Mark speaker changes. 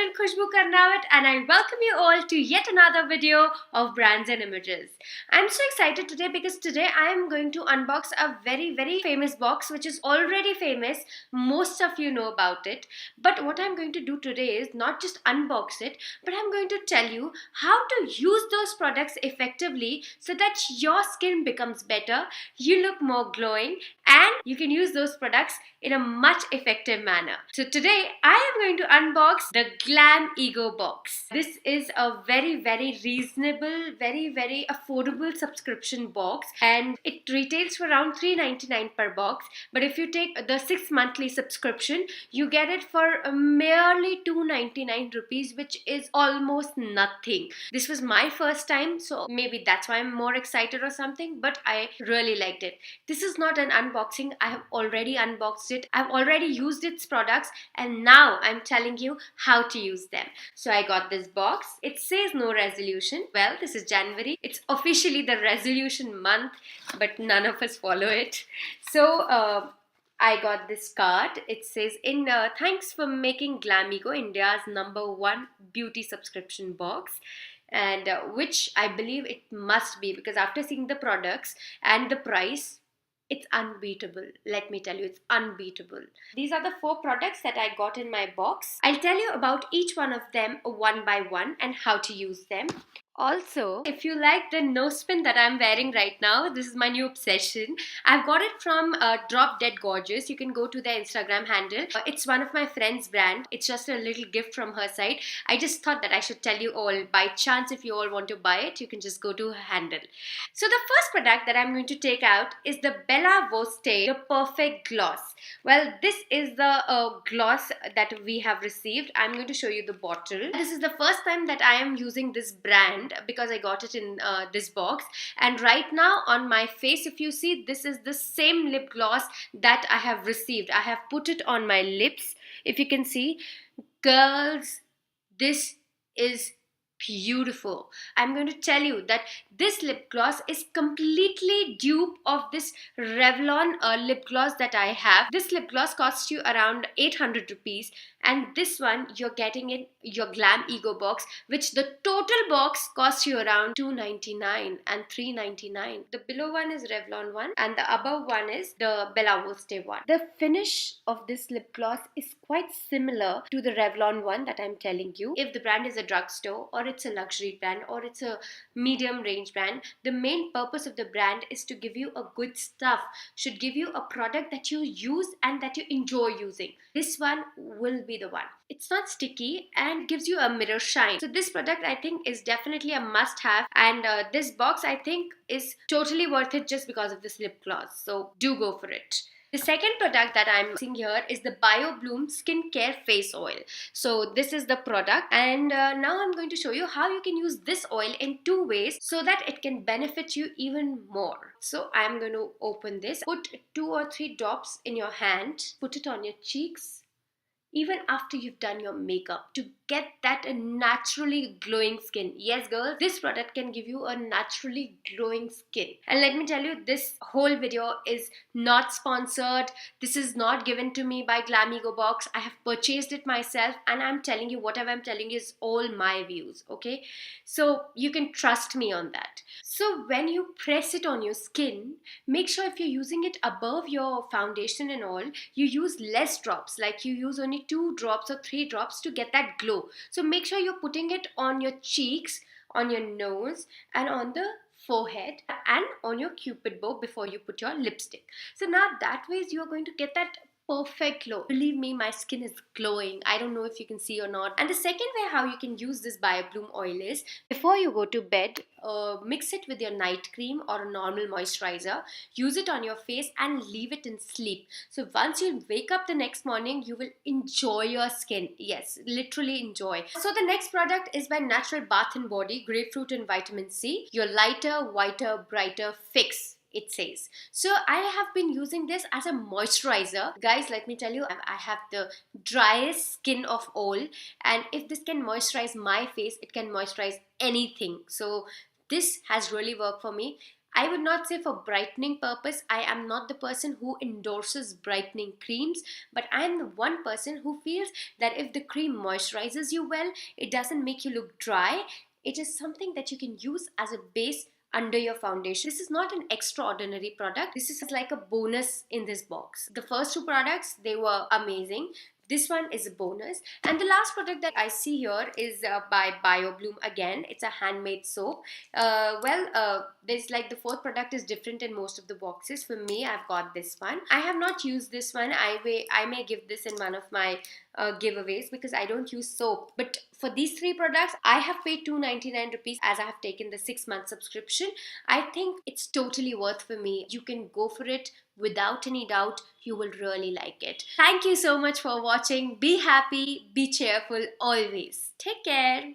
Speaker 1: friend Khushboo Karnawat and I welcome you all to yet another video of Brands and Images. I'm so excited today because today I am going to unbox a very famous box which is already famous. Most of you know about it. But what I'm going to do today is not just unbox it, but I'm going to tell you how to use those products effectively so that your skin becomes better, you look more glowing, and you can use those products in a much effective manner. So today I am going to unbox the Glamego box. This is a very reasonable, very affordable subscription box and it retails for around $3.99 per box. But if you take the 6 monthly subscription, you get it for merely ₹299, which is almost nothing. This was my first time, so maybe that's why I'm more excited or something, but I really liked it. This is not an unboxing. I have already unboxed it. I've already used its products and now I'm telling you how to use them. So I got this box. It says no resolution. Well, this is January. It's officially the resolution month, but none of us follow it. So I got this card. It says, thanks for making Glamego India's #1 beauty subscription box. And which I believe it must be, because after seeing the products and the price, it's unbeatable. Let me tell you, it's unbeatable. These are the 4 products that I got in my box. I'll tell you about each one of them one by one and how to use them. Also, if you like the nose pin that I'm wearing right now, this is my new obsession. I've got it from Drop Dead Gorgeous. You can go to their Instagram handle. It's one of my friend's brand. It's just a little gift from her side. I just thought that I should tell you all. By chance, if you all want to buy it, you can just go to her handle. So the first product that I'm going to take out is the Bella Voste, the Perfect Gloss. Well, this is the gloss that we have received. I'm going to show you the bottle. This is the first time that I am using this brand because I got it in this box, and right now on my face, if you see, this is the same lip gloss that I have received. I have put it on my lips. If you can see, girls, this is beautiful. I'm going to tell you that this lip gloss is completely dupe of this Revlon lip gloss that I have. This lip gloss costs you around ₹800, and this one you're getting in your Glamego box, which the total box costs you around $299 and $399. The below one is Revlon one and the above one is the Bella Voste one. The finish of this lip gloss is quite similar to the Revlon one that I'm telling you. If the brand is a drugstore or it's a luxury brand or it's a medium range brand, the main purpose of the brand is to give you a good stuff, should give you a product that you use and that you enjoy using. This one will be the one. It's not sticky and gives you a mirror shine. So this product I think is definitely a must have, and this box I think is totally worth it just because of this lip gloss. So do go for it. The second product that I'm using here is the BioBloom Skincare Face Oil. So this is the product, and now I'm going to show you how you can use this oil in 2 ways so that it can benefit you even more. So I'm going to open this. Put 2 or 3 drops in your hand. Put it on your cheeks, even after you've done your makeup, to get that naturally glowing skin. Yes, girls, this product can give you a naturally glowing skin. And let me tell you, this whole video is not sponsored. This is not given to me by Glamego box. I have purchased it myself and I'm telling you, whatever I'm telling you is all my views, okay? So you can trust me on that. So when you press it on your skin, make sure if you're using it above your foundation and all, you use less drops, like you use only 2 drops or 3 drops to get that glow. So make sure you're putting it on your cheeks, on your nose, and on the forehead, and on your cupid bow before you put your lipstick. So now that way you're going to get that perfect glow. Believe me, my skin is glowing. I don't know if you can see or not. And the second way how you can use this BioBloom oil is, before you go to bed, mix it with your night cream or a normal moisturizer, use it on your face and leave it in sleep. So once you wake up the next morning, you will enjoy your skin. Yes, literally enjoy. So the next product is by Natural Bath and Body Grapefruit and Vitamin C, your lighter, whiter, brighter fix, it says. So I have been using this as a moisturizer. Guys, let me tell you, I have the driest skin of all, and if this can moisturize my face, it can moisturize anything. So this has really worked for me. I would not say for brightening purpose. I am not the person who endorses brightening creams, but I am the one person who feels that if the cream moisturizes you well, it doesn't make you look dry. It is something that you can use as a base under your foundation. This is not an extraordinary product. This is like a bonus in this box. The first two products, they were amazing. This one is a bonus. And the last product that I see here is by BioBloom again. It's a handmade soap. There's like the fourth product is different in most of the boxes. For me, I've got this one. I have not used this one. I may give this in one of my giveaways because I don't use soap. But for these three products, I have paid 299 rupees as I have taken the 6-month subscription. I think it's totally worth for me. You can go for it without any doubt. You will really like it. Thank you so much for watching. Be happy, be cheerful always. Take care.